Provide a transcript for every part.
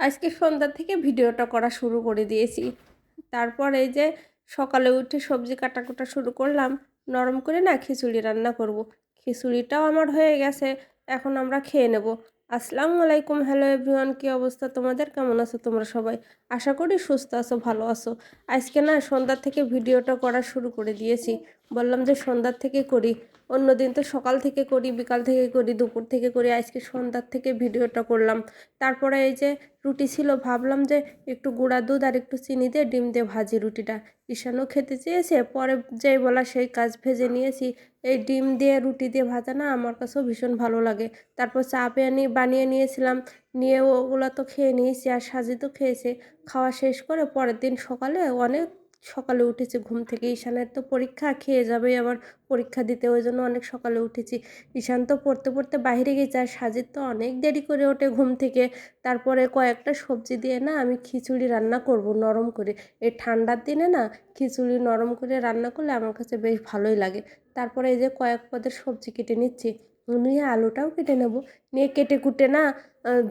আজকে সন্ধ্যা থেকে ভিডিওটা করা শুরু করে দিয়েছি। তারপর এই যে সকালে উঠে সবজি কাটাকুটা শুরু করলাম। নরম করে না খিচুড়ি রান্না করব। খিচুড়িটাও আমার হয়ে গেছে, এখন আমরা খেয়ে নেব। আসসালামু আলাইকুম, হ্যালো এভরিওয়ান, কী অবস্থা তোমাদের? কেমন আছো তোমরা সবাই? আশা করি সুস্থ আছো, ভালো আছো। আজকে না সন্ধ্যার থেকে ভিডিওটা করা শুরু করে দিয়েছি। বললাম যে সন্ধ্যার থেকে করি। অন্যদিন তো সকাল থেকে করি, বিকাল থেকে করি, দুপুর থেকে করি। আজকে সন্ধ্যার থেকে ভিডিওটা করলাম। তারপরে এই যে রুটি ছিল, ভাবলাম যে একটু গুঁড়া দুধ আর একটু চিনি দিয়ে ডিম দিয়ে ভাজি রুটিটা। ঈশানও খেতে চেয়েছে, পরে যেই বলা সেই কাজ, ভেজে নিয়েছি। এই ডিম দিয়ে রুটি দিয়ে ভাজা না আমার কাছেও ভীষণ ভালো লাগে। তারপর চা বানিয়ে নিয়েছিলাম, নিয়ে ওগুলো তো খেয়ে নিয়েছি, আর সাজি তো খেয়েছে। খাওয়া শেষ করে পরের দিন সকালে অনেক সকালে উঠেছি ঘুম থেকে। ঈশানের তো পরীক্ষা, খেয়ে যাবে আবার পরীক্ষা দিতে, ওই জন্য অনেক সকালে উঠেছি। ঈশান তো পড়তে পড়তে বাইরে গেছে, আর সাজিদ তো অনেক দেরি করে ওঠে ঘুম থেকে। তারপরে কয়েকটা সবজি দিয়ে না আমি খিচুড়ি রান্না করব নরম করে। এই ঠান্ডার দিনে না খিচুড়ি নরম করে রান্না করলে আমার কাছে বেশ ভালোই লাগে। তারপরে এই যে কয়েক পদের সবজি কেটে নিচ্ছি, নিয়ে আলুটাও কেটে নেব। নিয়ে কেটে কুটে না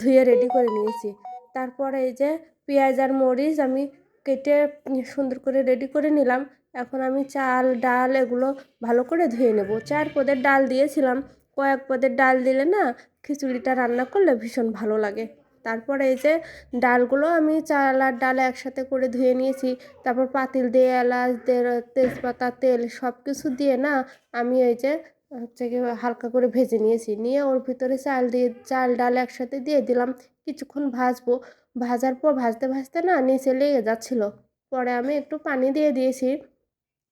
ধুয়ে রেডি করে নিয়েছি। তারপরে এই যে পেঁয়াজ আর মরিচ আমি কেটে সুন্দর করে রেডি করে নিলাম। এখন আমি চাল ডাল এগুলো ভালো করে ধুয়ে নেব। 4 পদের ডাল দিয়েছিলাম। কয়েক পদের ডাল দিলে না খিচুড়িটা রান্না করলে ভীষণ ভালো লাগে। তারপরে এই যে ডালগুলো আমি চাল আর ডাল একসাথে করে ধুয়ে নিয়েছি। তারপর পাতিল দিয়ে এলাচ দিয়ে তেজপাতা তেল সব কিছু দিয়ে না আমি এই যে হচ্ছে কি হালকা করে ভেজে নিয়েছি। নিয়ে ওর ভিতরে চাল ডাল একসাথে দিয়ে দিলাম। কিছুক্ষণ ভাজবো। ভাজার পর ভাজতে ভাজতে না নিচে লেগে যাচ্ছিল। পরে আমি একটু পানি দিয়ে দিয়েছি,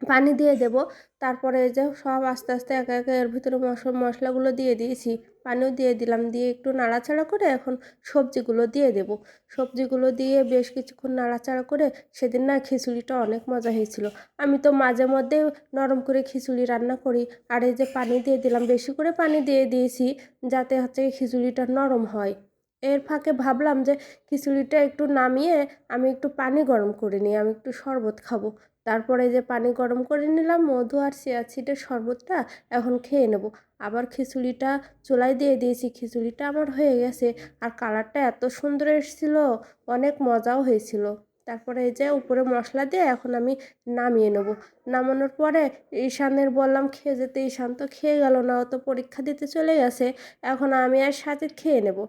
পানি দিয়ে দেব। তারপরে এই যে সব আস্তে আস্তে একে একে এর ভিতরে মশলাগুলো দিয়ে দিয়েছি। পানিও দিয়ে দিলাম, দিয়ে একটু নাড়াচাড়া করে এখন সবজিগুলো দিয়ে দেব। সবজিগুলো দিয়ে বেশ কিছুক্ষণ নাড়াচাড়া করে, সেদিন না খিচুড়িটা অনেক মজা হয়েছিল। আমি তো মাঝে মধ্যে নরম করে খিচুড়ি রান্না করি। আর এই যে পানি দিয়ে দিলাম, বেশি করে পানি দিয়ে দিয়েছি যাতে হচ্ছে খিচুড়িটা নরম হয়। এর ফাঁকে ভাবলাম যে খিচুড়িটা একটু নামিয়ে আমি একটু পানি গরম করে নিই, আমি একটু শরবত খাবো। তারপরে যে পানি গরম করে নিলাম, মধু আর চিয়া সিডের শরবতটা এখন খেয়ে নেব। আবার খিচুড়িটা চুলায় দিয়ে দিয়েছি, খিচুড়িটা আমার হয়ে গেছে। আর কালারটা এত সুন্দর এসেছিল, অনেক মজাও হয়েছিল। তারপরে এই যে উপরে মশলা দিয়ে এখন আমি নামিয়ে নেব। নামানোর পরে ঈশানের বললাম খেয়ে যেতে, ঈশান তো খেয়ে গেল না, ও তো পরীক্ষা দিতে চলে গেছে। এখন আমি আর সাজিদ খেয়ে নেব।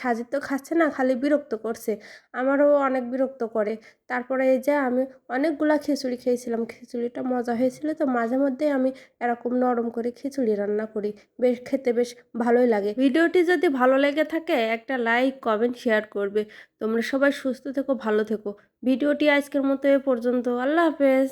সাজিদ তো খাচ্ছে না, খালি বিরক্ত করছে। আমারও অনেক বিরক্ত করে। তারপরে এই যে আমি অনেকগুলা খিচুড়ি খেয়েছিলাম, খিচুড়িটা মজা হয়েছিল। তো মাঝে মধ্যে আমি এরকম নরম করে খিচুড়ি রান্না করি, বেশ খেতে বেশ ভালোই লাগে। ভিডিওটি যদি ভালো লেগে থাকে একটা লাইক কমেন্ট শেয়ার করবে। তোমরা সবাই সুস্থ থেকো, ভালো থেকো। ভিডিওটি আজকের মতো এ পর্যন্ত। আল্লাহ হাফেজ।